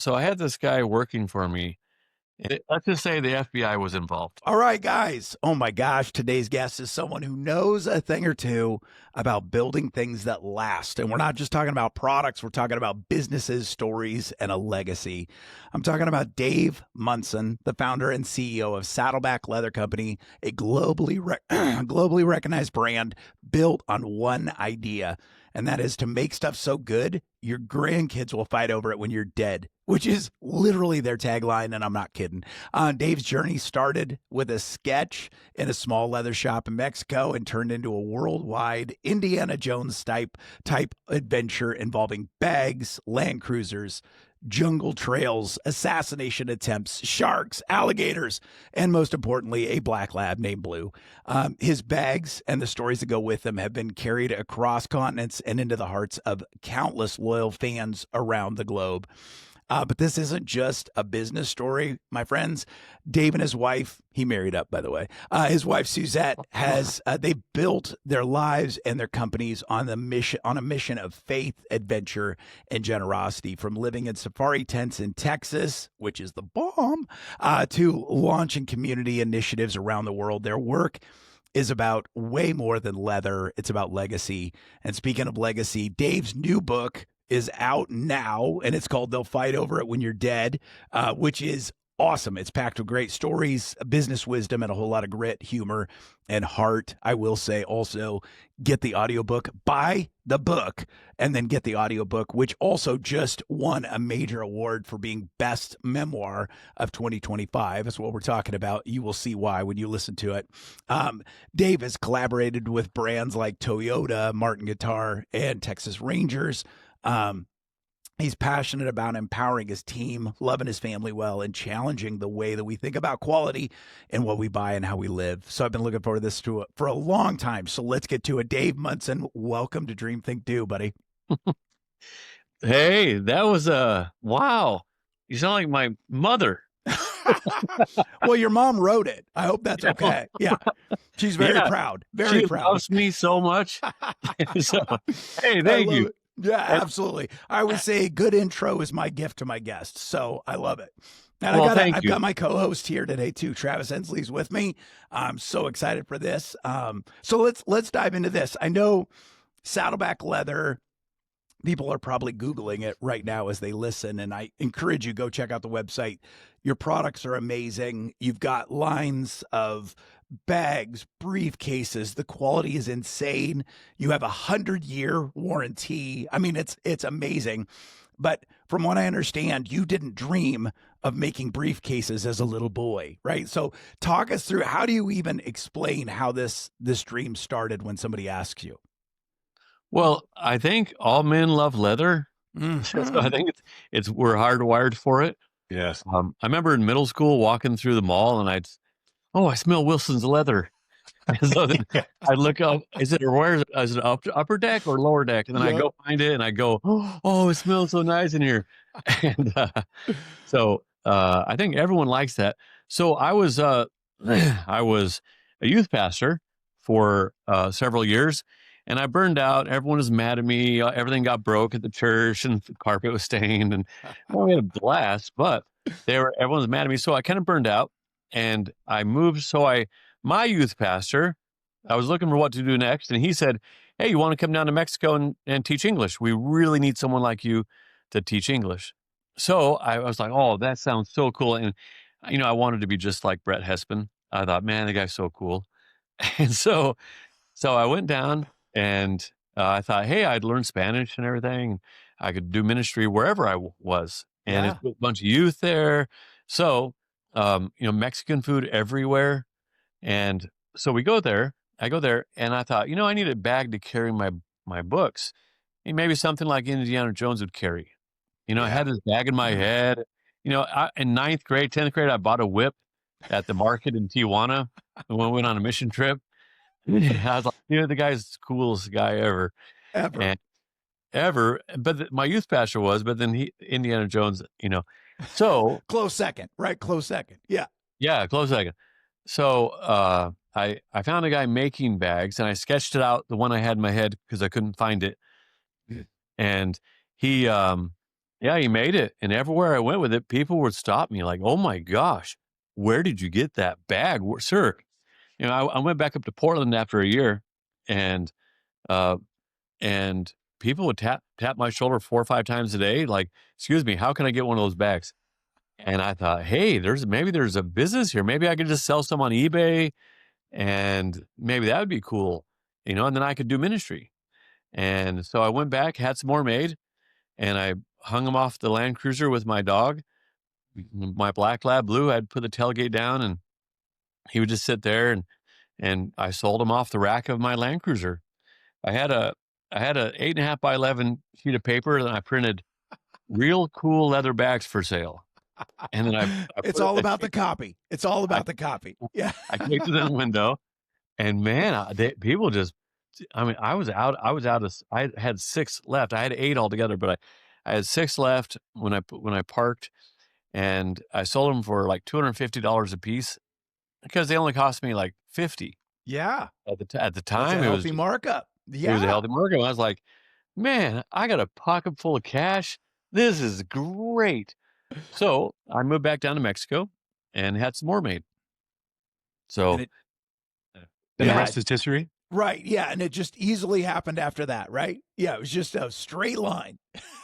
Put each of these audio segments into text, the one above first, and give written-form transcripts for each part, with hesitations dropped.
So I had this guy working for me. Let's just say the FBI was involved. All right, guys. Oh my gosh, today's guest is someone who knows a thing or two about building things that last. And we're not just talking about products, we're talking about businesses, stories, and a legacy. I'm talking about Dave Munson, the founder and CEO of Saddleback Leather Company, a globally recognized brand built on one idea, and that is to make stuff so good your grandkids will fight over it when you're dead, which is literally their tagline, and I'm not kidding. Dave's journey started with a sketch in a small leather shop in Mexico and turned into a worldwide Indiana Jones type adventure involving bags, Land Cruisers, jungle trails, assassination attempts, sharks, alligators, and most importantly, a black lab named Blue. His bags and the stories that go with them have been carried across continents and into the hearts of countless loyal fans around the globe. But this isn't just a business story, my friends. Dave and his wife, he married up, by the way. His wife Suzette they built their lives and their companies on a mission of faith, adventure, and generosity. From living in safari tents in Texas, which is the bomb, to launching community initiatives around the world. Their work is about way more than leather. It's about legacy. And speaking of legacy, Dave's new book is out now, and it's called They'll Fight Over It When You're Dead, which is awesome. It's packed with great stories, business wisdom, and a whole lot of grit, humor, and heart. I will say also get the audiobook, buy the book, and then get the audiobook, which also just won a major award for being best memoir of 2025. That's what we're talking about. You will see why when you listen to it. Dave has collaborated with brands like Toyota, Martin Guitar, and Texas Rangers. He's passionate about empowering his team, loving his family well, and challenging the way that we think about quality and what we buy and how we live. So I've been looking forward to this for a long time. So let's get to it. Dave Munson, welcome to Dream Think Do, buddy. Hey, that was wow. You sound like my mother. Well, your mom wrote it. I hope that's okay. Yeah. She's very proud. Very proud. She loves me so much. So, hey, thank you. Yeah, absolutely. I would say good intro is my gift to my guests. So I love it. And I've got my co-host here today too. Travis Hensley's with me. I'm so excited for this. So let's dive into this. I know Saddleback Leather, people are probably Googling it right now as they listen. And I encourage you, go check out the website. Your products are amazing. You've got lines of bags, briefcases. The quality is insane. You have 100-year warranty. I mean, it's amazing. But from what I understand, you didn't dream of making briefcases as a little boy, right? So talk us through, how do you even explain how this dream started when somebody asks you? Well, I think all men love leather. So I think we're hardwired for it. Yes. I remember in middle school walking through the mall and I smell Wilson's leather. And so then I look up, is it upper deck or lower deck? And then I go find it and I go, oh, it smells so nice in here. And so I think everyone likes that. So I was a youth pastor for several years, and I burned out. Everyone was mad at me. Everything got broke at the church, and the carpet was stained, and we had a blast. But everyone was mad at me, so I kind of burned out, and I moved. So my youth pastor, I was looking for what to do next, and he said, "Hey, you want to come down to Mexico and teach English? We really need someone like you to teach English." So I was like, "Oh, that sounds so cool!" And I wanted to be just like Brett Hespin. I thought, "Man, the guy's so cool." And so I went down. And I thought, hey, I'd learn Spanish and everything. I could do ministry wherever I was. And it's a bunch of youth there. So, Mexican food everywhere. And so I go there, and I thought, I need a bag to carry my books. And maybe something like Indiana Jones would carry. I had this bag in my head. In 9th grade, 10th grade, I bought a whip at the market in Tijuana when we went on a mission trip. I was like, the guy's the coolest guy ever. But my youth pastor was, but then Indiana Jones, so close second, right? Close second. Yeah. Yeah. Close second. So, I found a guy making bags, and I sketched it out, the one I had in my head, because I couldn't find it. And he Yeah, he made it, and everywhere I went with it, people would stop me like, "Oh my gosh, where did you get that bag, w sir?" I went back up to Portland after a year, and, uh, and people would tap my shoulder 4 or 5 times a day, like, "Excuse me, how can I get one of those bags?" And I thought, "Hey, maybe there's a business here. Maybe I could just sell some on eBay, and maybe that would be cool, and then I could do ministry." And so I went back, had some more made, and I hung them off the Land Cruiser with my dog, my black lab Blue. I'd put the tailgate down, and he would just sit there, and I sold him off the rack of my Land Cruiser. I had a I had a 8.5 by 11 sheet of paper, and I printed real cool leather bags for sale, and then I It's put it all I about the taped copy. It's all I about the copy. Yeah. I taped it in the window, and man, people just I mean, I was out of I had 6 left. I had 8 altogether, but I had 6 left when I parked, and I sold them for, like, $250 a piece because they only cost me, like, 50. Yeah. At the That's a time, healthy markup. it was a Yeah. healthy market. I was like, "Man, I got a pocket full of cash. This is great." So, I moved back down to Mexico and had some more made. And So, it uh, Then the yeah, rest is history. right. Yeah. And it just easily happened after that, right? Yeah. It was just a straight line.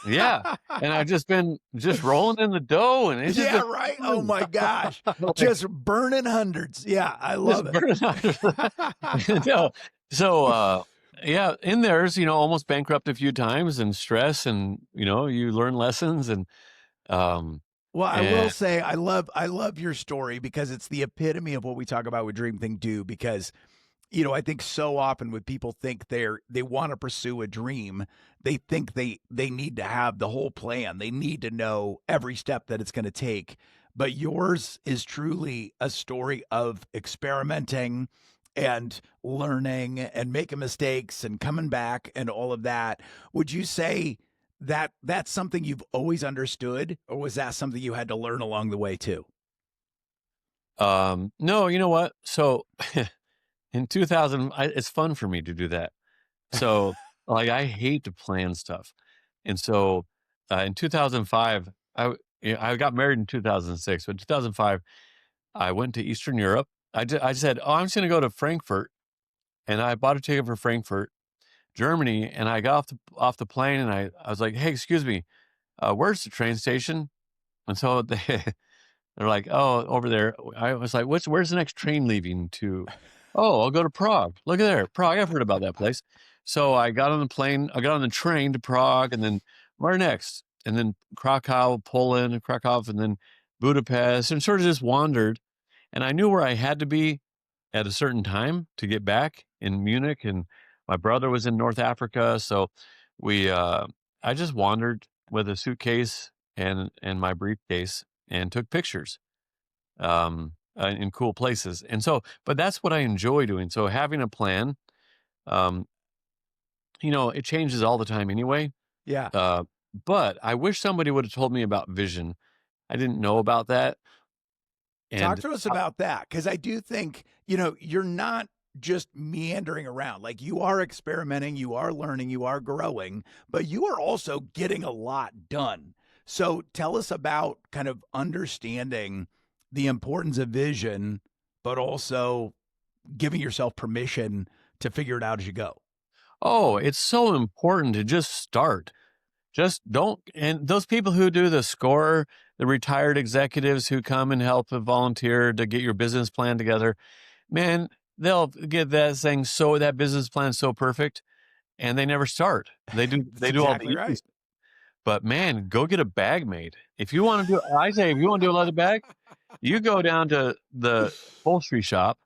yeah, and I've just been just rolling in the dough, and it's just Yeah, been right. Oh fun. my gosh. Like, Just burning hundreds. Yeah, I just love it. burning out. No, so, yeah, in there's, almost bankrupt a few times and stress and, you learn lessons um, Well, I will and say I love your story because it's the epitome of what we talk about with Dream Think Do because I think so often when people think they want to pursue a dream, they think they need to have the whole plan. They need to know every step that it's going to take. But yours is truly a story of experimenting and learning and making mistakes and coming back and all of that. Would you say that that's something you've always understood, or was that something you had to learn along the way too? no, you know what? So, in 2000, it's fun for me to do that. So, like, I hate to plan stuff. And so, in 2005, I got married in 2006, but in 2005, I went to Eastern Europe. I said, "Oh, I'm just gonna go to Frankfurt," and I bought a ticket for Frankfurt, Germany, and I got off the plane, and I was like, "Hey, excuse me, where's the train station?" And so they're like, "Oh, over there." I was like, "Where's the next train leaving to?" "Oh, I'll go to Prague." "Look at there, Prague, I've heard about that place." So I got on the train to Prague, and then where next? And then Krakow, Poland, Krakow, and then Budapest, and sort of just wandered. And I knew where I had to be at a certain time to get back in Munich, and my brother was in North Africa, so we, I just wandered with a suitcase and my briefcase and took pictures, in cool places, and so but that's what I enjoy doing, so having a plan, um, it changes all the time anyway, Yeah. uh, but I wish somebody would've told me about vision. I didn't know about that, Talk and to us I about that because I do think, you're not just meandering around. Like you are experimenting, you are learning, you are growing, but you are also getting a lot done. So tell us about kind of understanding the importance of vision, but also giving yourself permission to figure it out as you go. oh, it's so important to just start. Just don't and those people who do the score, the retired executives who come and help and volunteer to get your business plan together, man, they'll get that business plan so perfect, and they never start. That's They do all the exactly easy right. stuff. But man, go get a bag made. If you wanna do a leather bag, you go down to the upholstery shop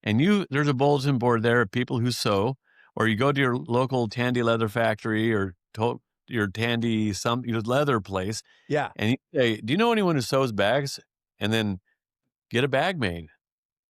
and there's a bulletin board there of people who sew, or you go to your local Tandy leather factory or your Tandy your leather place, Yeah. and you say, "Do you know anyone who sews bags?" And then get a bag made.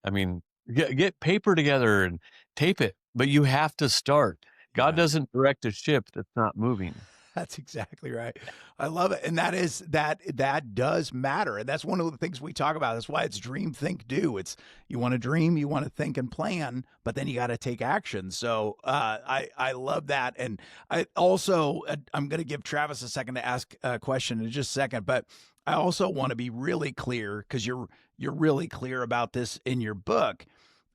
I mean, get paper together and tape it, but you have to start. God Yeah. doesn't direct a ship that's not moving. That's exactly right. I love it. And that does matter. And that's one of the things we talk about. That's why it's dream, think, do. It's you want to dream, you want to think and plan, but then you got to take action. So I love that. And I also I'm going to give Travis a second to ask a question in just a second, but I also want to be really clear because you're really clear about this in your book,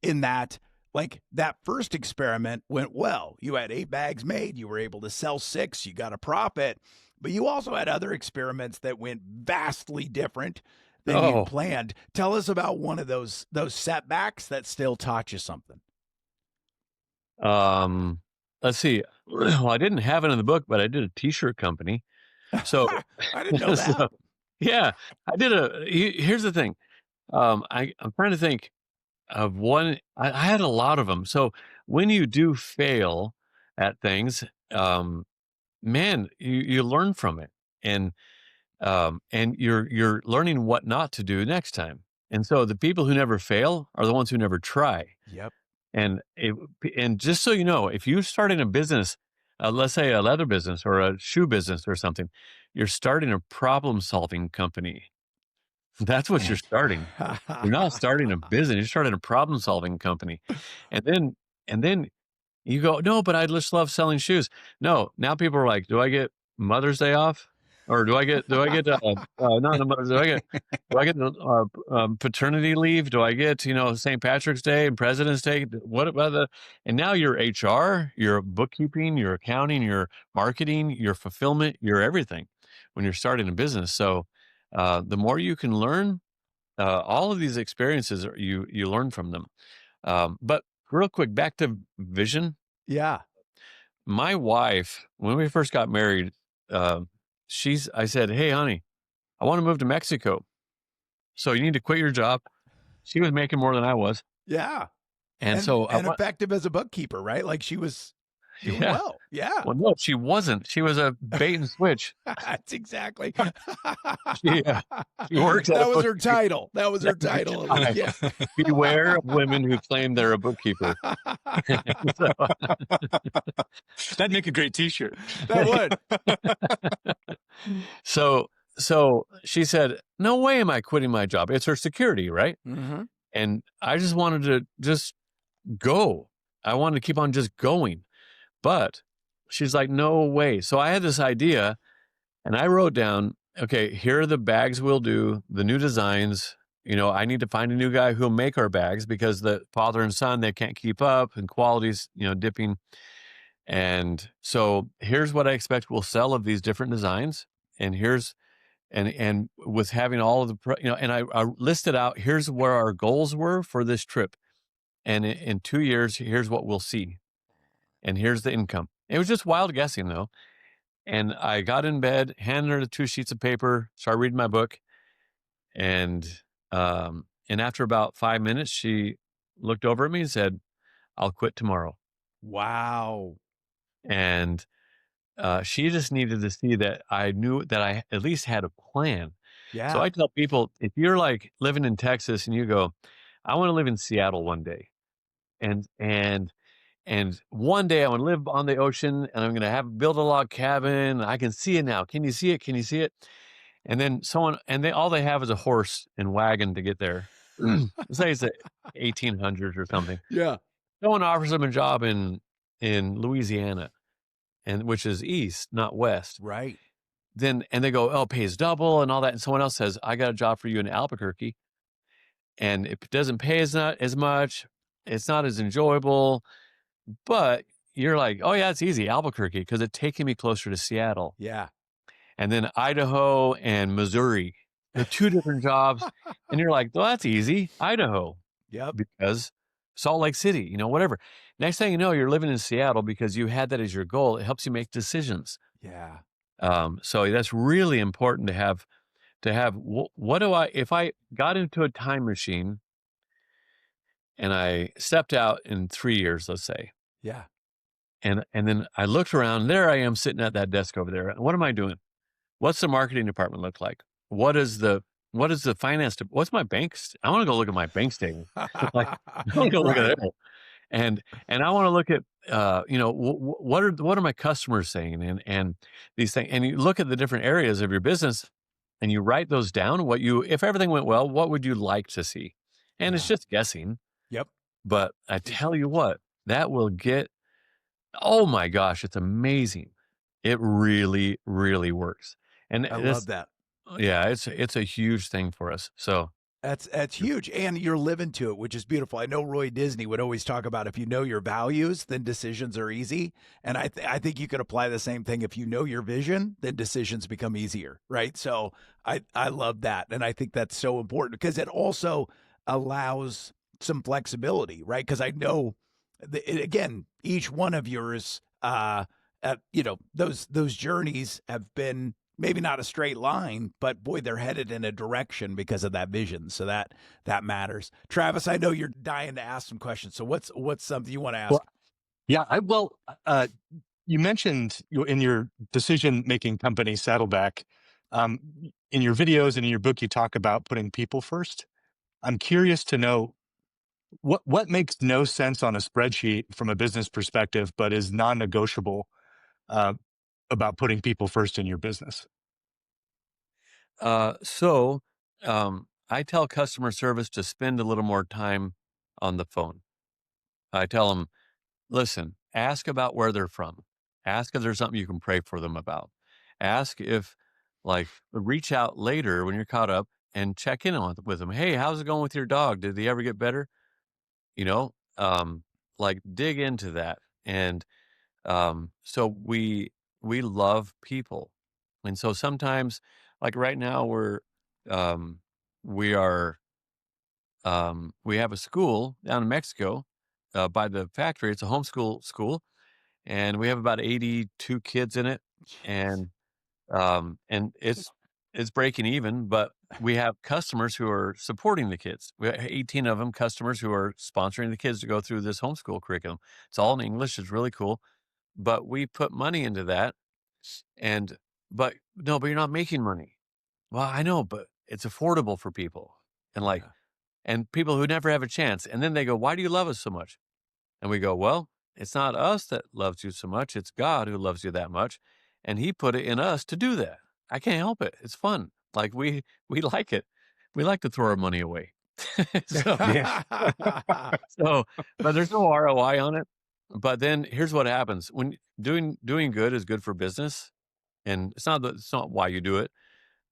in that like that first experiment went well. You had 8 bags made, you were able to sell 6, you got a profit, but you also had other experiments that went vastly different than you Oh, planned. Tell us about one of those setbacks that still taught you something. let's see. Well, I didn't have it in the book, but I did a t-shirt company. So, I didn't know that. so yeah, I did here's the thing. I'm trying to think of one. I had a lot of them. So when you do fail at things, um, man, you learn from it, and you're learning what not to do next time. And so the people who never fail are the ones who never try. Yep. And and just so you know, if you start in a business, let's say a leather business or a shoe business or something, you're starting a problem solving company. That's what you're starting. You're not starting a business. You're starting a problem solving company, and then you go, no, but I just love selling shoes. No, now people are like, do I get Mother's Day off? Or do I get not a Mother's Day, do I get paternity leave? Do I get, St. Patrick's Day and President's Day? What about and now you're HR, you're bookkeeping, you're accounting, you're marketing, you're fulfillment, you're everything when you're starting a business. So the more you can learn, all of these experiences, you learn from them. But real quick, back to vision. Yeah. My wife, when we first got married, uh, I said, "Hey, honey, I want to move to Mexico. So you need to quit your job." She was making more than I was. Yeah. And And so I and want, effective as a bookkeeper, right? Like she was doing yeah. well. Yeah. Well, no, she wasn't. She was a bait and switch. That's exactly. She, she works at a That was her bookkeeper. title. That was her That was her title. time. Yeah. Beware of women who claim they're a bookkeeper. So, That'd make a great T-shirt. That would. so she said, "No way am I quitting my job. It's her security, right?" Mm-hmm. And I just wanted to just go. I wanted to keep on just going. But she's like, "No way." So I had this idea and I wrote down, okay, here are the bags we'll do, the new designs. I need to find a new guy who'll make our bags because the father and son, they can't keep up and quality's, dipping. And so here's what I expect we'll sell of these different designs. And here's, and with having all of the, and I listed out, here's where our goals were for this trip. And in 2 years, here's what we'll see. And here's the income. It was just wild guessing though. And I got in bed, handed her the 2 sheets of paper, started reading my book, and after about 5 minutes, she looked over at me and said, "I'll quit tomorrow." Wow. And she just needed to see that I knew that I at least had a plan. So Yeah. I tell people, if you're like living in Texas and you go, "I want to live in Seattle one day," and one day I want to live on the ocean and I'm going to build a log cabin. I can see it now. Can you see it? Can you see it? And then all they have is a horse and wagon to get there. Say it's the 1800s or something. Yeah. Someone offers them a job in Louisiana, and which is east, not west. Right. And they go, "Oh, it pays double and all that." And someone else says, "I got a job for you in Albuquerque, and it doesn't pay as much. It's not as enjoyable." But you're like, "Oh yeah, it's easy, Albuquerque, because it's taking me closer to Seattle." Yeah. And then Idaho and Missouri, they're 2 different jobs. And you're like, "Well, that's easy, Idaho," Yep. because Salt Lake City, whatever. Next thing you know, you're living in Seattle because you had that as your goal. It helps you make decisions. Yeah. So that's really important to have. What do if I got into a time machine and I stepped out in 3 years, let's say, Yeah. and then I looked around, there I am sitting at that desk over there. What am I doing? What's the marketing department look like? What is the finance? What's my I want to go look at my bank statement. Like, I want to go look at Right. it. and I want to look at what are my customers saying, and these things, and you look at the different areas of your business, and you write those down. If everything went well, what would you like to see? And it's Yeah. just guessing, Yep. but I tell you what, that will get. Oh my gosh, it's amazing. It really, really works, and I love this, that. yeah, it's a huge thing for us. So. That's huge, and you're living to it, which is beautiful. I know Roy Disney would always talk about if you know your values, then decisions are easy, and I think you could apply the same thing. If you know your vision, then decisions become easier, right? So I love that, and I think that's so important because it also allows some flexibility, right? Because I know, again, each one of yours, those journeys have been maybe not a straight line, but boy, they're headed in a direction because of that vision. So that matters. Travis, I know you're dying to ask some questions. So what's something you want to ask? Well, yeah, you mentioned in your decision-making company, Saddleback, um, in your videos and in your book, you talk about putting people first. I'm curious to know what makes no sense on a spreadsheet from a business perspective, but is non-negotiable uh, about putting people first in your business. So I tell customer service to spend a little more time on the phone. I tell them, listen, ask about where they're from. Ask if there's something you can pray for them about. Ask if, like, reach out later when you're caught up and check in on with them. Hey, how's it going with your dog? Did he ever get better? You know, like dig into that. And so we love people, and so sometimes, like right now, um, we are we have a school down in Mexico by the factory. It's a homeschool school, and we have about 82 kids in it, Jeez. and it's breaking even, but we have customers who are supporting the kids. We have 18 of them, customers who are sponsoring the kids to go through this homeschool curriculum. It's all in English. It's really cool, but we put money into that. And but no, but you're not making money. Well, I know, but it's affordable for people. And like Yeah. and people who never have a chance. And then they go, "Why do you love us so much?" And we go, "Well, it's not us that loves you so much. It's God who loves you that much. And he put it in us to do that. I can't help it. It's fun. Like we like it. We like to throw our money away." So Yeah. so but there's no ROI on it. But then here's what happens when doing good is good for business, and it's not why you do it,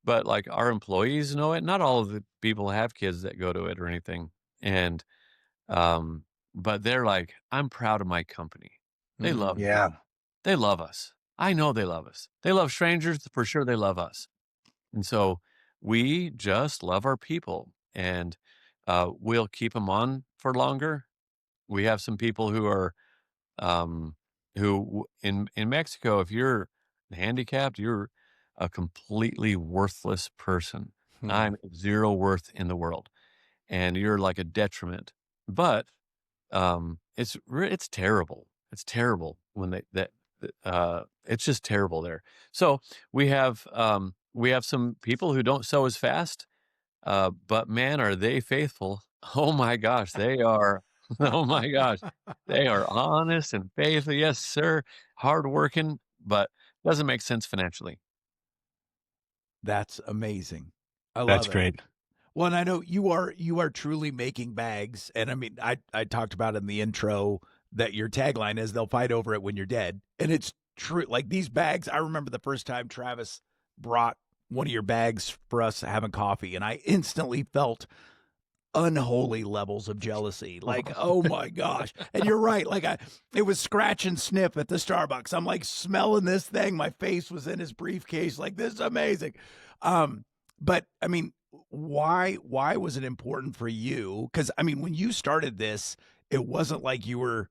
but, like, our employees know it. Not all of the people have kids that go to it or anything, and, um, but they're like, "I'm proud of my company. They love Mm. me. Yeah. They love us. I know they love us. They love strangers, for sure they love us." And so, we just love our people, and, we'll keep them on for longer. We have some people who are um, in Mexico, if you're handicapped, you're a completely worthless person. Hmm. I'm zero worth in the world, and you're like a detriment. But it's terrible. It's terrible when it's just terrible there. So we have some people who don't sew as fast, but man, are they faithful. Oh my gosh, they are. Oh my gosh. They are honest and faithful. Yes, sir. Hardworking, but doesn't make sense financially. That's amazing. I That's love it. great. Well, and I know you are truly making bags, and I mean, I talked about in the intro that your tagline is "They'll fight over it when you're dead," and it's true. Like these bags, I remember the first time Travis brought one of your bags for us having coffee, and I instantly felt unholy levels of jealousy. Like, oh my gosh. And you're right. Like it was scratch and sniff at the Starbucks. I'm like smelling this thing. My face was in his briefcase. Like, this is amazing. But I mean, why was it important for you? Because I mean, when you started this, it wasn't like you were,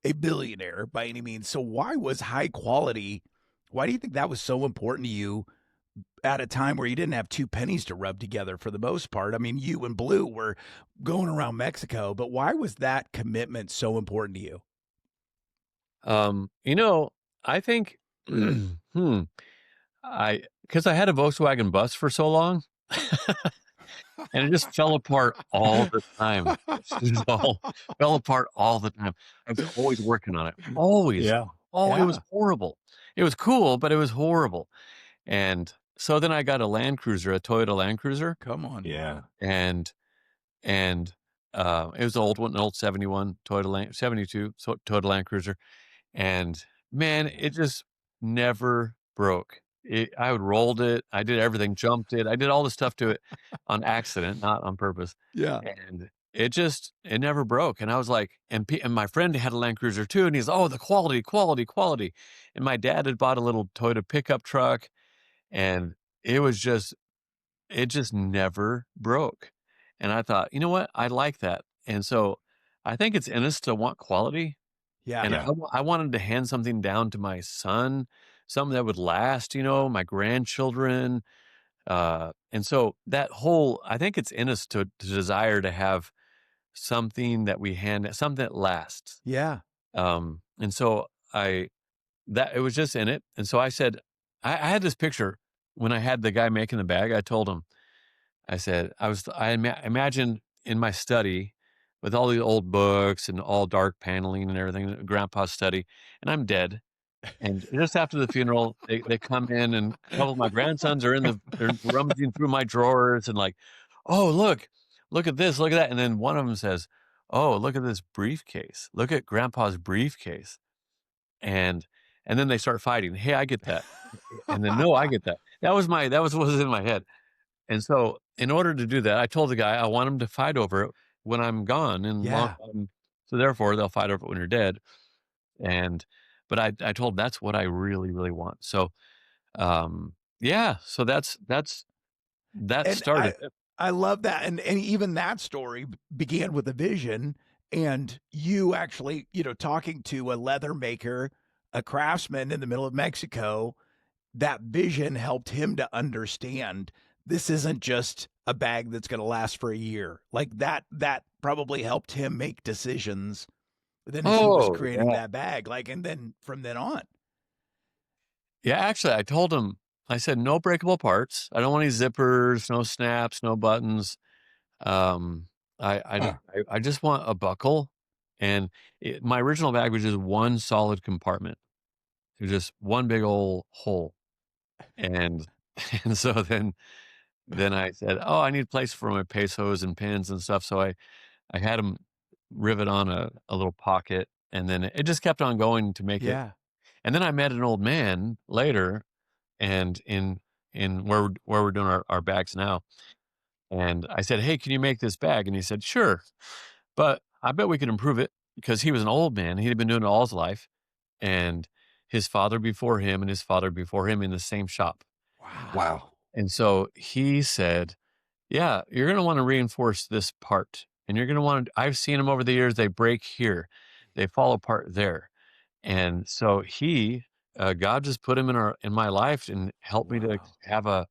a billionaire by any means. So why was high quality? Why do you think that was so important to you at a time where you didn't have two pennies to rub together for the most part? I mean, you and Blue were going around Mexico, but why was that commitment so important to you? You know, I think I because I had a Volkswagen bus for so long. and it just fell apart all the time. It just all fell apart all the time. I was always working on it, always. Yeah. Oh, it was Yeah. horrible. It was cool, but it was horrible. And so then I got a Land Cruiser, a Toyota Land Cruiser, Come on. Yeah. and and it was an old one, an old 71 Toyota Land 72 Toyota Land Cruiser, and man, it just never broke. I would rolled it, I did everything, jumped it, I did all the stuff to it on accident, not on purpose, Yeah. and it never broke. And I was like, and my friend had a Land Cruiser too, and he's, oh, the quality, quality, quality. And my dad had bought a little Toyota pickup truck, and it was just it just never broke. And I thought, you know what? I like that. And so I think it's in us to want quality. Yeah. And Yeah. I wanted to hand something down to my son, something that would last, my grandchildren. And so that whole, I think it's in us to desire to have something that we hand, something that lasts. Yeah. And so that it was just in it. And so I said, I had this picture when I had the guy making the bag. I told him, I said, imagined in my study with all the old books and all dark paneling and everything, grandpa's study, and I'm dead. And just after the funeral, they come in, and a couple of my grandsons are they're rummaging through my drawers and like, oh, look at this, look at that. And then one of them says, oh, look at this briefcase. Look at grandpa's briefcase. And then they start fighting. Hey, I get that. And then no, I get that. That was what was in my head. And so in order to do that, I told the guy I want him to fight over it when I'm gone and Yeah. so therefore they'll fight over it when you're dead. And but I told him that's what I really, really want. So yeah, so that And started it. I love that. And even that story began with a vision, and you actually, talking to a leather maker, a craftsman in the middle of Mexico, that vision helped him to understand this isn't just a bag that's going to last for a year. Like that probably helped him make decisions then as he was Oh, creating yeah. that bag, like, and then from then on. Yeah, actually I told him, I said, no breakable parts. I don't want any zippers, no snaps, no buttons. Um, Huh. I just want a buckle, and my original bag was just one solid compartment. It was just one big old hole, and and so then I said, "Oh, I need a place for my pesos and pins and stuff." So I had them rivet on a little pocket, and then it just kept on going to make it. Yeah. And then I met an old man later, and in where we're doing our bags now. And I said, "Hey, can you make this bag?" And he said, "Sure, but I bet we could improve it," because he was an old man. He'd been doing it all his life, and his father before him and his father before him in the same shop. Wow. Wow. And so he said, "Yeah, you're going to want to reinforce this part, and you're going to want to. I've seen them over the years. They break here, they fall apart there." And so God just put him in my life and helped me to Wow. have a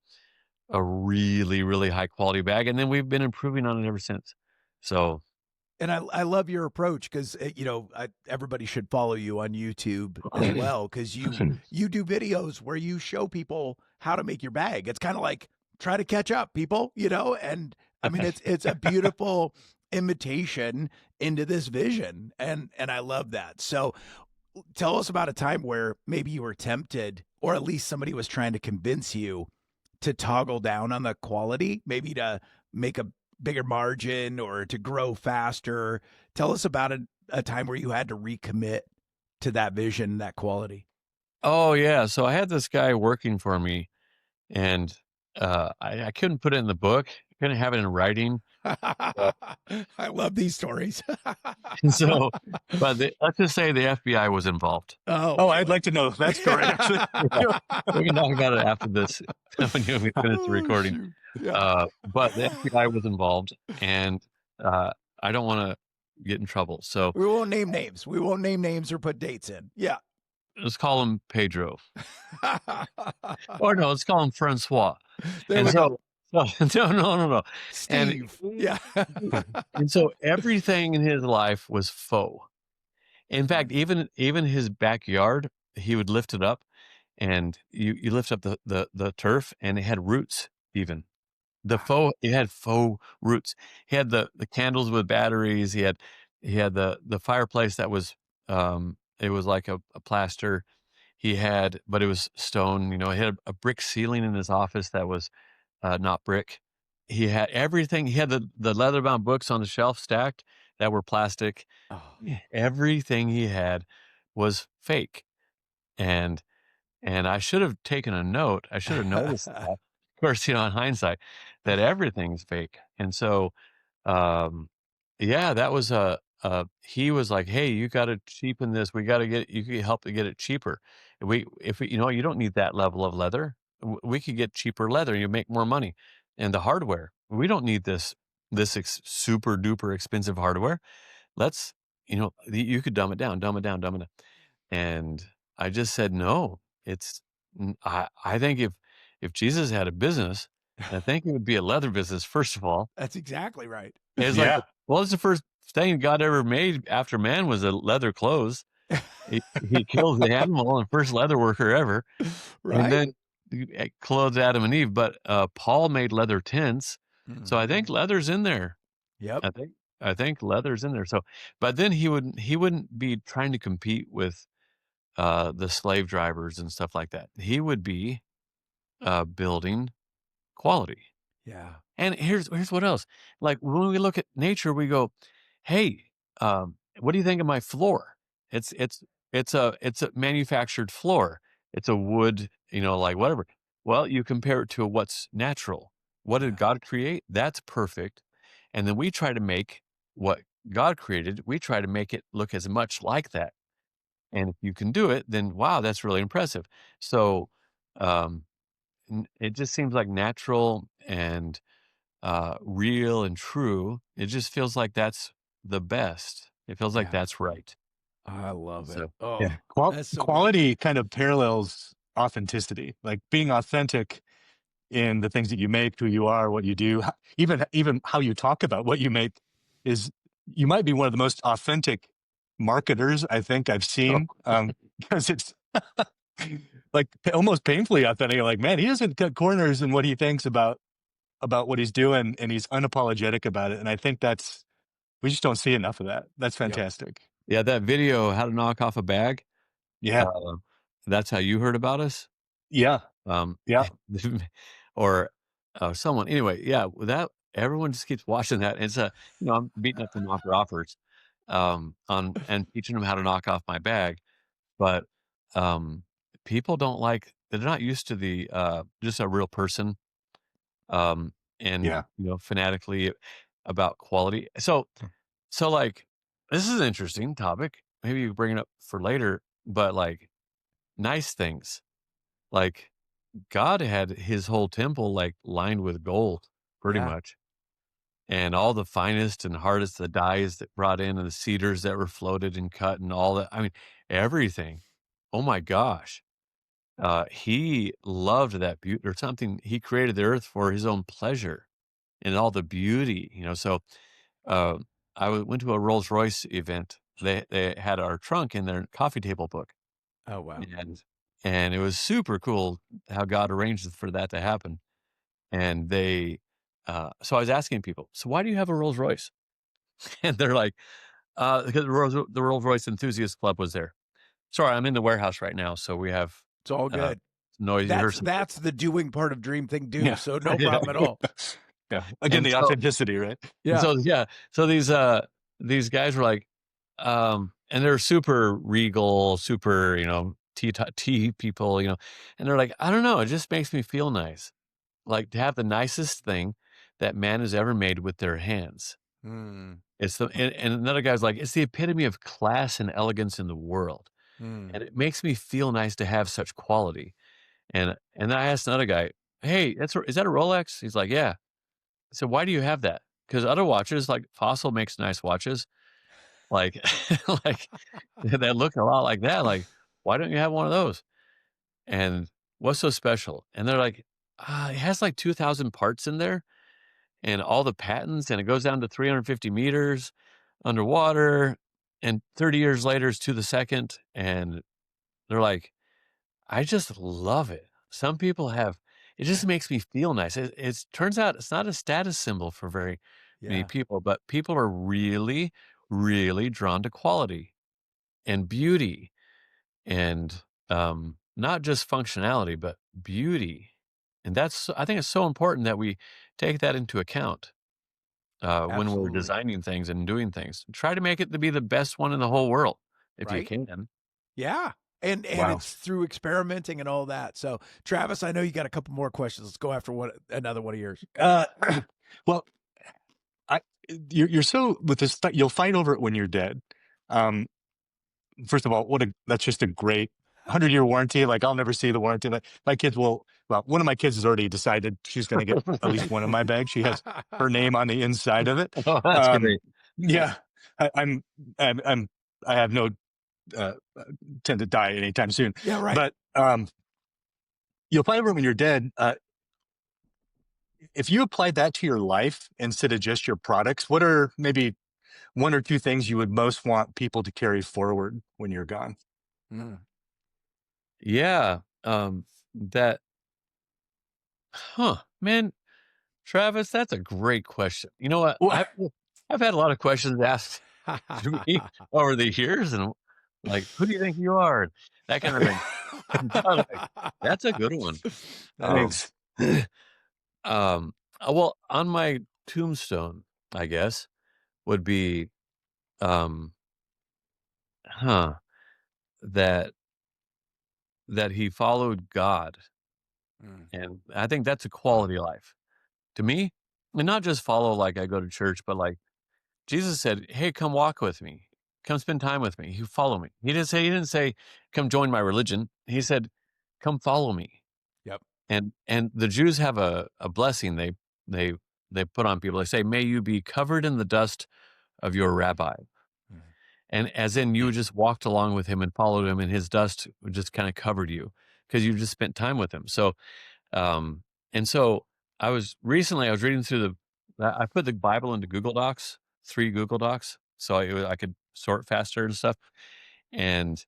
really, really high quality bag, and then we've been improving on it ever since. So, And I love your approach because everybody should follow you on YouTube as well, because you do videos where you show people how to make your bag. It's kind of like try to catch up, people, and I mean it's a beautiful invitation into this vision, and I love that. So tell us about a time where maybe you were tempted, or at least somebody was trying to convince you to toggle down on the quality, maybe to make a bigger margin or to grow faster. Tell us about a time where you had to recommit to that vision, that quality. oh yeah, so I had this guy working for me, and I couldn't put it in the book, couldn't have it in writing. But, I love these stories. and so, but let's just say the FBI was involved. Oh, Oh, I'd boy. like to know that story, actually. Yeah, we can talk about it after this when we finish the Oh, recording. shoot. Yeah. But the FBI was involved, and I don't want to get in trouble. So We won't name names. We won't name names or put dates in. Yeah. let's call him Pedro. Or no, let's call him Francois. There And we go. no. And Steve. Yeah. and so everything in his life was faux. In fact, even his backyard, he would lift it up, and you lift up the turf, and it had roots even it had faux roots. He had the candles with batteries. He had the fireplace that was, it was like a plaster. He had but it was stone, he had a brick ceiling in his office that was, not brick. He had everything. He had the leather-bound books on the shelf stacked that were plastic. Oh, Yeah. Everything he had was fake, and I should have taken a note. I should have noticed that. Of course, in hindsight, that everything's fake, and so, um, yeah, that was he was like, "Hey, you gotta cheapen this. We gotta get you could help to get it cheaper. We if we you don't need that level of leather. We could get cheaper leather, you make more money. And the hardware, we don't need this super duper expensive hardware. Let's you could dumb it down, dumb it down, dumb it down." And I just said, "No, I think if Jesus had a business, I think it would be a leather business, first of all." that's exactly right. It's like, Yeah. well, it's the first thing God ever made after man was a leather clothes. He kills the animal and first leather worker ever, and Right? then he, clothes Adam and Eve, but, Paul made leather tents, so I think Mhm. leather's in there. Yep. I think I think leather's in there, so but then he wouldn't be trying to compete with, the slave drivers and stuff like that. He would be, building quality. Yeah. And here's what else. Like, when we look at nature, we go, "Hey, what do you think of my floor? It's it's it's a manufactured floor. It's a wood, like whatever." Well, you compare it to what's natural. What did Yeah. God create? That's perfect. And then we try to make what God created, we try to make it look as much like that. And if you can do it, then wow, that's really impressive. So, um, it just seems like natural and real and true. It just feels like that's the best. It feels like Yeah. that's right. I love it. So, Oh, Yeah. that's so good. Quality kind of parallels authenticity, like being authentic in the things that you make, who you are, what you do, even how you talk about what you make is you might be one of the most authentic marketers I think I've oh, seen, because it's like almost painfully authentic. You're like, man, he doesn't cut corners in what he thinks about what he's doing, and he's unapologetic about it. And I think that's we just don't see enough of that. That's Yep. fantastic. yeah, that video, how to knock off a bag. Yeah, Uh, that's how you heard about us. yeah, Um, yeah, or someone. Anyway, yeah, with that everyone just keeps watching that. It's I'm beating up the knocker offers, on and teaching them how to knock off my bag. But people don't like. They're not used to the just a real person, and yeah, fanatically about quality. So like this is an interesting topic. Maybe you bring it up for later, but like nice things. Like God had his whole temple like lined with gold pretty Yeah. much. And all the finest and hardest the dyes that brought in and the cedars that were floated and cut and all that. I mean, everything. Oh my gosh. He loved that beauty or something. He created the earth for his own pleasure and all the beauty. So uh, went to a Rolls Royce event. They had our trunk in their coffee table book, Oh, wow. and it was super cool how God arranged for that to happen. And so I was asking people, so why do you have a Rolls Royce? And they're like, because the Rolls Royce Enthusiast Club was there. Sorry, I'm in the warehouse right now, so we have It's all uh, good. noise. You heard some. That's the doing part of dream thing do. yeah, So no Yeah. problem at all. yeah. Again, And the so authenticity, right? and Yeah. so yeah, so these guys were like, and they're super regal, super, tea people, and they're like, I don't know, it just makes me feel nice. Like to have the nicest thing that man has ever made with their hands. Mm, And another guy's like, it's the epitome of class and elegance in the world. mm. And it makes me feel nice to have such quality. And I asked another guy, hey, is that a Rolex? He's like, yeah. I said, why do you have that? Because other watches, like Fossil makes nice watches, like like that look a lot like that. Like, why don't you have one of those? And what's so special? And they're like, it has like 2,000 parts in there and all the patents, and it goes down to 350 meters underwater, and 30 years later is to the second. And they're like, I just love it. Some people have, it just makes me feel nice. It turns out it's not a status symbol for very many Yeah. people, but people are really, really drawn to quality and beauty and not just functionality, but beauty. And I think it's so important that we take that into account when we're Absolutely. designing things and doing things. Try to make it to be the best one in the whole world if you Right? can. Yeah. And Wow. it's through experimenting and all that. So, Travis, I know you got a couple more questions. Let's go after another one of yours. Uh, well, I you're so with this. You'll fight over it when you're dead. Um, First of all, that's just a great 100-year warranty. Like I'll never see the warranty. Like my kids will. Well, one of my kids has already decided she's going to get at least one of my bags. She has her name on the inside of it. Oh, that's Um, great. yeah, I, I'm, I'm, I have no uh, tend to die anytime soon. Yeah, right. But you'll find over when you're dead. If you applied that to your life instead of just your products, what are maybe one or two things you would most want people to carry forward when you're gone? Mm. Yeah. That, man, Travis, that's a great question. You know what? Well, I've had a lot of questions asked to me over the years, and like, who do you think you are? And that kind of thing. But, like, that's a good one. Um, thanks. well, on my tombstone, I guess, would be, um, huh, that that he followed God, Mm. and I think that's a quality of life to me, and not just follow like I go to church, but like Jesus said, "Hey, come walk with me. Come spend time with me. You follow me." He didn't say, "Come join my religion." He said, "Come follow me." Yep. And the Jews have a blessing they they put on people. They say, "May you be covered in the dust of your rabbi." Mm. And as in you just walked along with him and followed him, and his dust just kind of covered you because you just spent time with him. So um and so I was reading through I put the Bible into Google Docs, 3 Google Docs, so I could sort faster and stuff. And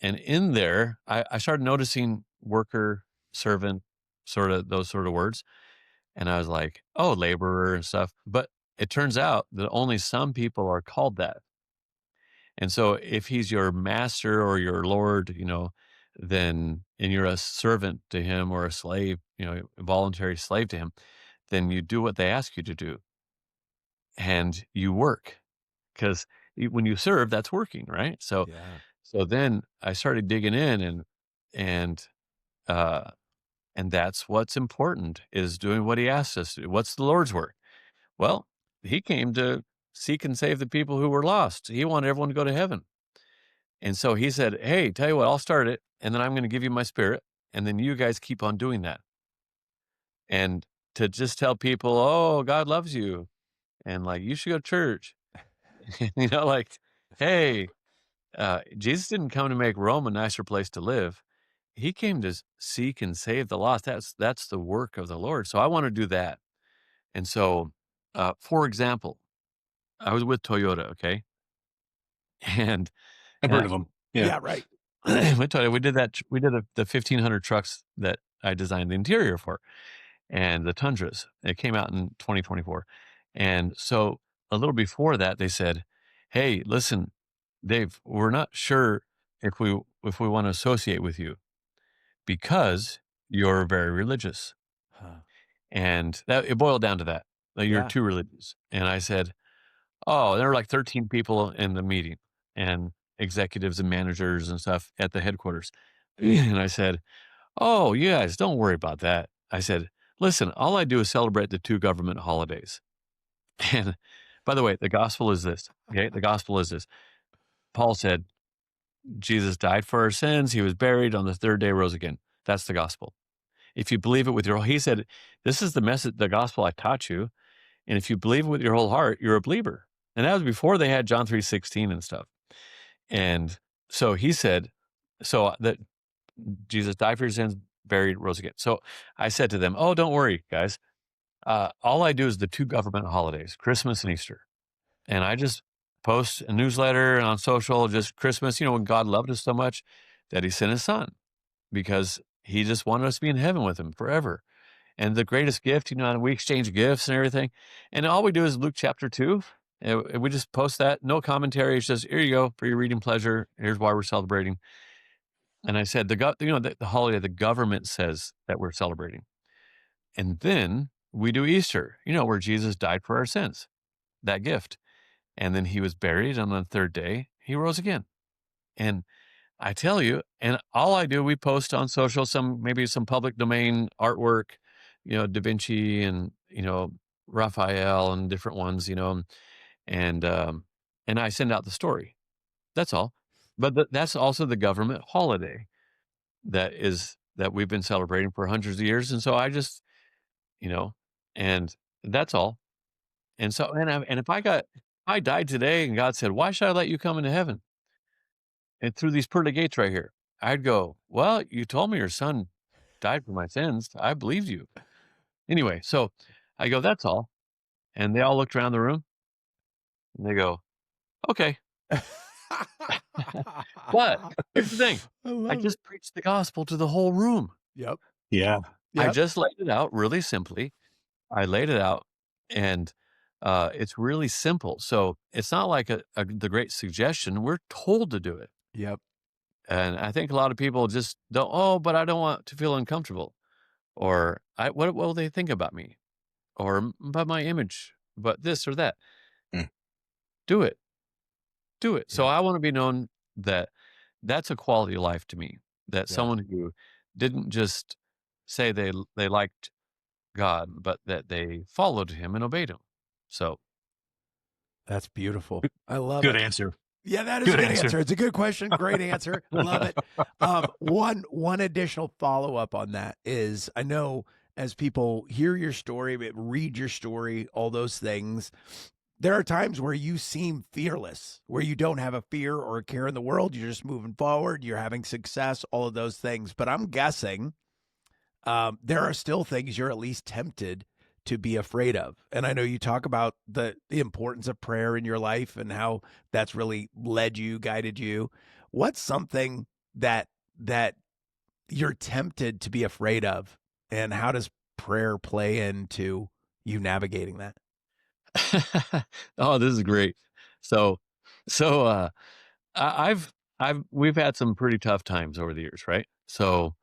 in there, I started noticing worker, servant, sort of those sort of words. And I was like, oh, laborer and stuff. But it turns out that only some people are called that. And so if he's your master or your Lord, then and you're a servant to him or a slave, a voluntary slave to him, then you do what they ask you to do and you work because when you serve, that's working, right? So, Yeah. so then I started digging in and, uh, and that's what's important is doing what he asked us to do. What's the Lord's work? Well, he came to seek and save the people who were lost. He wanted everyone to go to heaven. And so he said, "Hey, tell you what, I'll start it, and then I'm going to give you my spirit, and then you guys keep on doing that." And to just tell people, "Oh, God loves you," and like you should go to church, like, hey, Jesus didn't come to make Rome a nicer place to live. He came to seek and save the lost. That's the work of the Lord. So I want to do that. And so, for example, I was with Toyota, okay, and I've and heard of them. Yeah. Yeah, right. with Toyota, we did that. We did the 1,500 trucks that I designed the interior for, and the Tundras. It came out in 2024, and so a little before that, they said, "Hey, listen, Dave, we're not sure if we want to associate with you because you're very religious." Huh. And that it boiled down to that. That you're Yeah. too religious. And I said, "Oh," there were like 13 people in the meeting and executives and managers and stuff at the headquarters. And I said, "Oh, you guys, don't worry about that." I said, "Listen, all I do is celebrate the 2 government holidays." And by the way, the gospel is this. Okay. The gospel is this. Paul said, Jesus died for our sins. He was buried on the 3rd day, rose again. That's the gospel. If you believe it with he said, this is the message, the gospel I taught you. And if you believe it with your whole heart, you're a believer. And that was before they had John 3:16 and stuff. And so he said, so that Jesus died for your sins, buried, rose again. So I said to them, oh, don't worry, guys. All I do is the 2 government holidays, Christmas and Easter. And I just post a newsletter and on social, just Christmas, when God loved us so much that he sent his son because He just wanted us to be in heaven with him forever. And the greatest gift, and we exchange gifts and everything. And all we do is Luke chapter 2. And we just post that, no commentary. It's just, here you go for your reading pleasure. Here's why we're celebrating. And I said, the holiday the government says that we're celebrating. And then we do Easter, where Jesus died for our sins, that gift. And then he was buried. And on the third day, he rose again. And I tell you, and all I do, we post on social, maybe some public domain artwork, Da Vinci and, Raphael and different ones, and I send out the story. That's all. But that's also the government holiday that we've been celebrating for hundreds of years. And so I just, and that's all. And so, and if I died today and God said, why should I let you come into heaven? And through these pearly gates right here, I'd go, well, you told me your son died for my sins. I believed you. Anyway, so I go, that's all. And they all looked around the room and they go, okay. But here's the thing. I just preached the gospel to the whole room. Yep. Yeah. I just laid it out really simply. I laid it out and it's really simple. So it's not like the great suggestion. We're told to do it. Yep. And I think a lot of people just don't, oh, but I don't want to feel uncomfortable. Or what will they think about me? Or about my image, but this or that. Mm. Do it. Do it. So Yeah. I want to be known that that's a quality of life to me. That Yeah. someone who didn't just say they liked God, but that they followed him and obeyed him. So That's beautiful. I love Good it. answer. Yeah, that is a good answer. It's a good question. Great answer. Love it. One additional follow-up on that is, I know as people hear your story, read your story, all those things, there are times where you seem fearless, where you don't have a fear or a care in the world. You're just moving forward. You're having success, all of those things. But I'm guessing there are still things you're at least tempted to be afraid of. And I know you talk about the importance of prayer in your life and how that's really led you, guided you. What's something that you're tempted to be afraid of, and how does prayer play into you navigating that? Oh, this is great. So we've had some pretty tough times over the years, right? So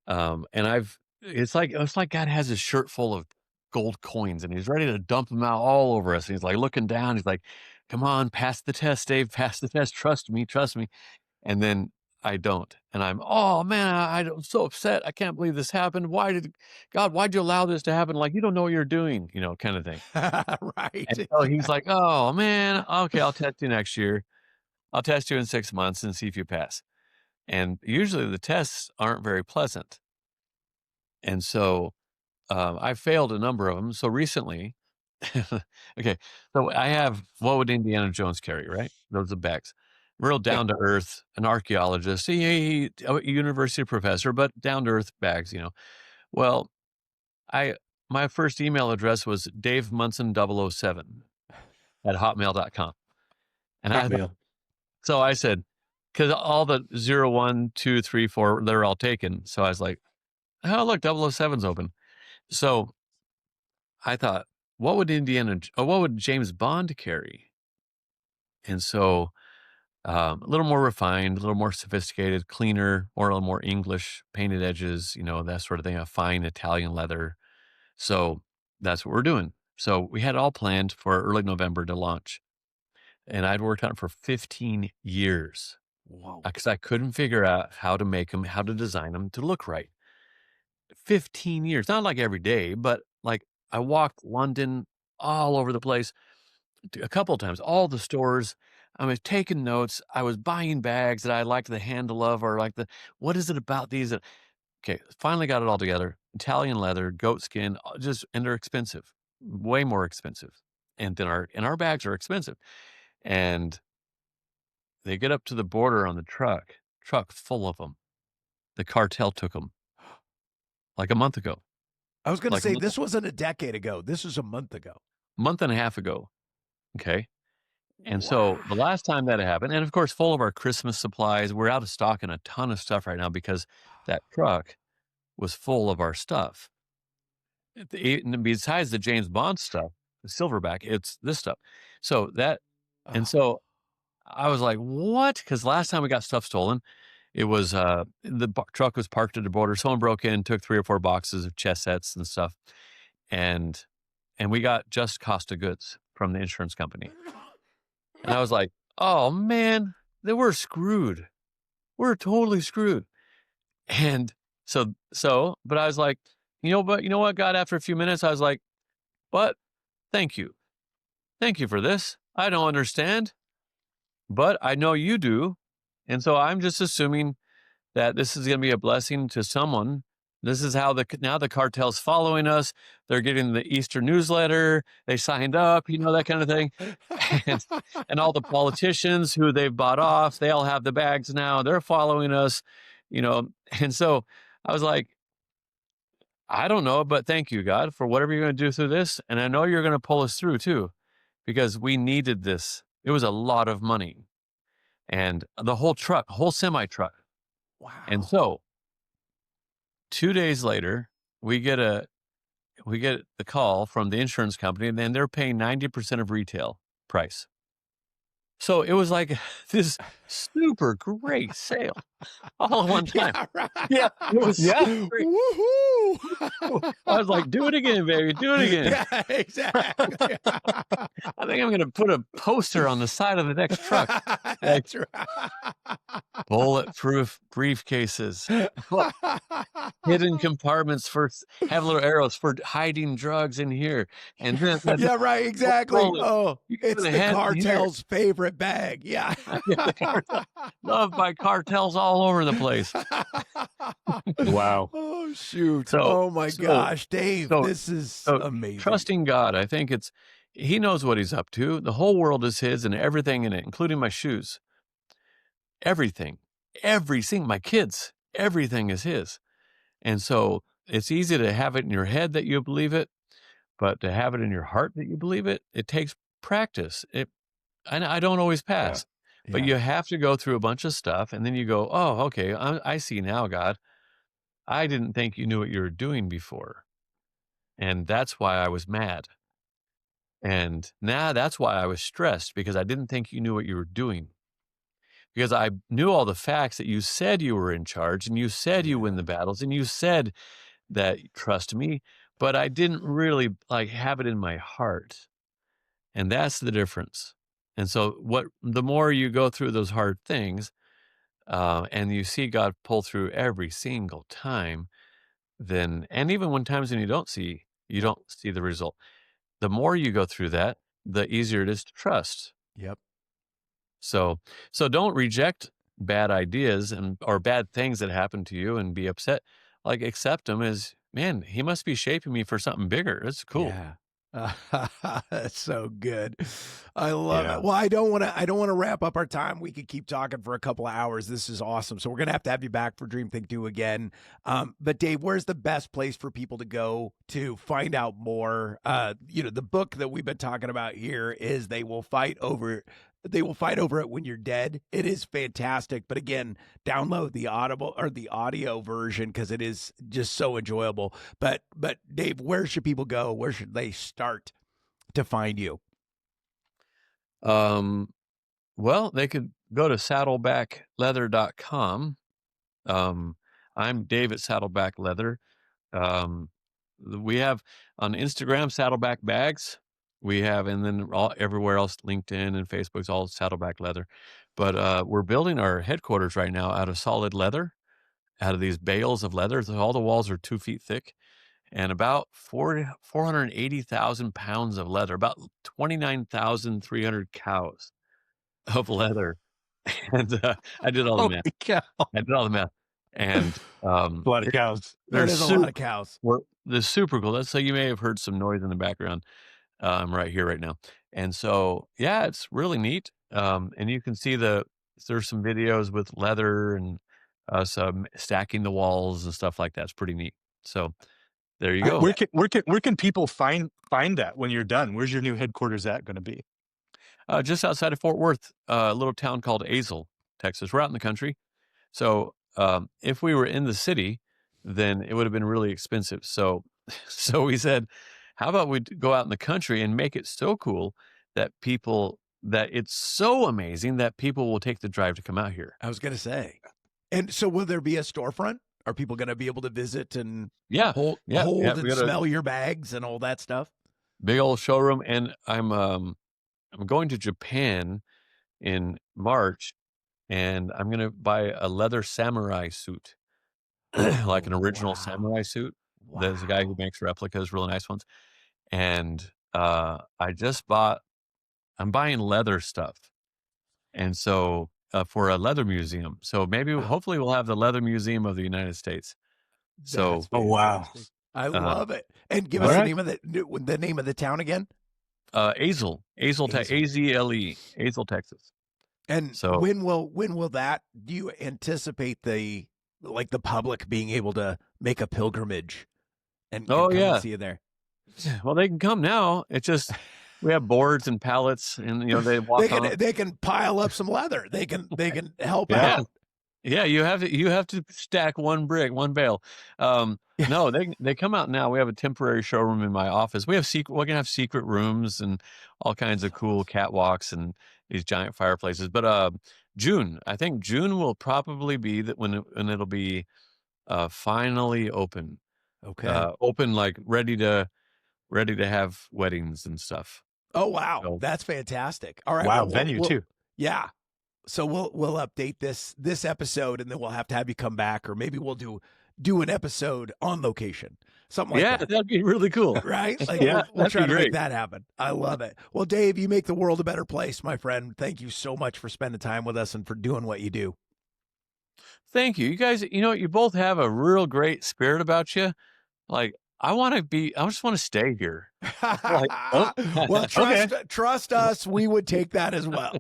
and it's like God has his shirt full of gold coins and he's ready to dump them out all over us. And he's like looking down. He's like, come on, pass the test, Dave, pass the test. Trust me, trust me. And then I don't. And oh man, I'm so upset. I can't believe this happened. Why'd you allow this to happen? Like, you don't know what you're doing, kind of thing. Right. And so he's like, oh man, okay, I'll test you next year. I'll test you in 6 months and see if you pass. And usually the tests aren't very pleasant. And so I failed a number of them. So recently, okay, so I have what would Indiana Jones carry, right? Those are bags. Real down to earth, an archaeologist, a university professor, but down to earth bags, Well, my first email address was Dave Munson 007 at hotmail.com. And so I said, because all the 0, 1, 2, 3, 4, they're all taken. So I was like, oh, look, 007's open. So I thought, what would James Bond carry? And so a little more refined, a little more sophisticated, cleaner, or a little more English, painted edges, that sort of thing, a fine Italian leather. So that's what we're doing. So we had it all planned for early November to launch. And I'd worked on it for 15 years. Whoa. Because I couldn't figure out how to make them, how to design them to look right. 15 years, not like every day, but like I walked London all over the place a couple of times, all the stores. I was taking notes. I was buying bags that I liked the handle of, or like what is it about these? Okay, finally got it all together. Italian leather, goat skin, and they're expensive, way more expensive. And then our bags are expensive. And they get up to the border on the truck full of them. The cartel took them like a month ago. I was going to say, this wasn't a decade ago. This was a month ago. Month and a half ago. Okay. And so the last time that happened, and of course, full of our Christmas supplies, we're out of stock in a ton of stuff right now because that truck was full of our stuff. And besides the James Bond stuff, the silverback, it's this stuff. So that, and Oh, so I was like, what? Because last time we got stuff stolen, it was truck was parked at the border. Someone broke in, took 3 or 4 boxes of chess sets and stuff, and we got just cost of goods from the insurance company. And I was like, oh man, then we're screwed. We're totally screwed. And but I was like, you know what, God, after a few minutes, I was like, but thank you. Thank you for this. I don't understand, but I know you do. And so I'm just assuming that this is going to be a blessing to someone. This is how now the cartel's following us. They're getting the Easter newsletter. They signed up, that kind of thing. And, and all the politicians who they've bought off, they all have the bags now. They're following us, And so I was like, I don't know, but thank you, God, for whatever you're going to do through this. And I know you're going to pull us through too, because we needed this. It was a lot of money. And the whole semi truck. wow. And so 2 days later, we get the call from the insurance company, and then they're paying 90% of retail price. So it was like this super great sale all at one time. Yeah, right. Yeah, it was so great. Woohoo! I was like, do it again, baby, do it again. Yeah, exactly. I think I'm going to put a poster on the side of the next truck. That's right. Bulletproof briefcases, hidden compartments have little arrows for hiding drugs in here. And then, Yeah, right, exactly. Oh, you it's put a the head in here. cartel's favorite bag. Yeah. Loved by cartels all over the place. Wow. Oh, shoot. So- oh, my so- gosh, Dave, so- this is so amazing. Trusting God, I think he knows what he's up to. The whole world is his and everything in it, including my shoes. Everything, my kids, everything is his. And so it's easy to have it in your head that you believe it, but to have it in your heart that you believe it, it takes practice. And I don't always pass, but you have to go through a bunch of stuff, and then you go, oh, okay, I see now, God. I didn't think you knew what you were doing before. And that's why I was mad. And now that's why I was stressed, because I didn't think you knew what you were doing. Because I knew all the facts that you said you were in charge, and you said you win the battles, and you said that you trust me, but I didn't really have it in my heart. And that's the difference. And so the more you go through those hard things, and you see God pull through every single time, and even when times when you don't see the result, the more you go through that, the easier it is to trust. Yep. So don't reject bad ideas or bad things that happen to you and be upset. Accept them as, man, he must be shaping me for something bigger. It's cool. Yeah. That's so good. I love Yeah. it. Well, I don't want to wrap up our time. We could keep talking for a couple of hours. This is awesome. So we're going to have you back for Dream Think Do again. But Dave, where's the best place for people to go to find out more? The book that we've been talking about here is They Will Fight Over It When You're Dead. It is fantastic. But again, download the audio version, because it is just so enjoyable. But Dave, where should people go? Where should they start to find you? Well, they could go to saddlebackleather.com. I'm Dave at Saddleback Leather. We have on Instagram Saddleback Bags. We have, and then everywhere else, LinkedIn and Facebook's all Saddleback Leather. But we're building our headquarters right now out of solid leather, out of these bales of leather. So all the walls are 2 feet thick, and about 480,000 pounds of leather, about 29,300 cows of leather. And I did all the math. Holy cow. I did all the math. And A lot of cows. That is a lot of cows. they're super cool. So you may have heard some noise in the background. I'm right here right now. And so, yeah, it's really neat. And you can see there's some videos with leather and some stacking the walls and stuff like that. It's pretty neat. So there you go. Where can people find that when you're done? Where's your new headquarters going to be? Just outside of Fort Worth, a little town called Azle, Texas. We're out in the country. So if we were in the city, then it would have been really expensive. So, so we said, how about we go out in the country and make it so cool that it's so amazing that people will take the drive to come out here. I was going to say. And so will there be a storefront? Are people going to be able to visit and hold and smell your bags and all that stuff? Big old showroom. And I'm going to Japan in March, and I'm going to buy a leather samurai suit, like an original samurai suit. Wow. There's a guy who makes replicas, really nice ones. And I'm buying leather stuff. And so for a leather museum. So maybe, hopefully we'll have the Leather Museum of the United States. So, oh, wow. I love it. And give us the name of the town again. Azle, A-Z-L-E, Azle, Texas. And so when will that, do you anticipate the public being able to make a pilgrimage and come and see you there? Well, they can come now. It's just, we have boards and pallets, and they walk they can pile up some leather. They can help out. Yeah, you have to stack one brick, one bale. No, they come out now. We have a temporary showroom in my office. We're gonna have secret rooms and all kinds of cool catwalks and these giant fireplaces. But I think June will probably be when it'll be finally open. Okay. Open, like ready to have weddings and stuff. Oh wow, that's fantastic. All right. Wow, venue too. Yeah. So we'll update this episode, and then we'll have to have you come back, or maybe we'll do an episode on location, something like that. Yeah, that'd be really cool, right? Like, we'll try to make that happen. I love it. Well, Dave, you make the world a better place, my friend. Thank you so much for spending time with us and for doing what you do. Thank you. You guys, you both have a real great spirit about you. Like, I just want to stay here. Well, trust us, we would take that as well.